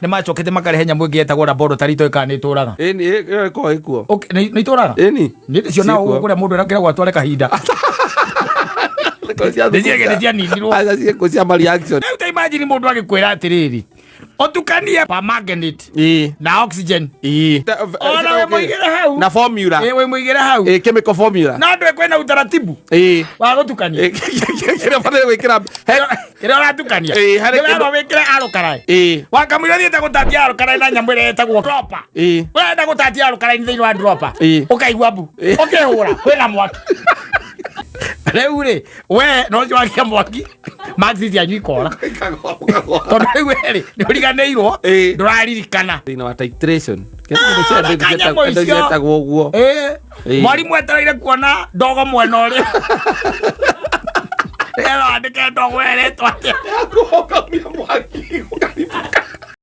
Nĩ macokete makarehe nyamũ ĩngĩ yetagwo laboratory kana ĩtũraga. Ĩni ko ikuo. Okay, nĩ ĩtũraga. Ĩni. Nĩ cio nao kũrĩa mũndũ arakĩragwo atware kahinda. Nĩ cia nindirwo. Aca ko cia reaction. Rĩu imagine mũndũ agĩkwĩra atĩrĩrĩ. Otukania permanganate na oxygen. Ona we mũigĩre hau. Na formula. We mũigĩre hau. Chemical formula. Na ndwe kwena utaratibu. Wa gũtukania. Kĩrĩa bana gwĩkĩra. Kĩrĩa ũratukania. Harĩ kĩndũ wĩkĩre arokarai. Wakamũira thiĩte gũtatia arokarai na nyamũ ĩrĩa ĩtagwo dropper. Wenda gũtatia arokarai thĩinĩ wa dropper. Ũkaigua mbu. Ũkĩhũra kwĩna mwaki. Rĩu rĩ we no njoagia mwaki maxi cia nyikora tondũ rĩu rĩ nĩ ũriganĩirwo ndũraririkana thĩinĩ wa titration kĩetagwo ũguo mwarimũ etereire kuona ndogo mwena ũrĩa andĩke ndogo ĩrĩtwo atĩa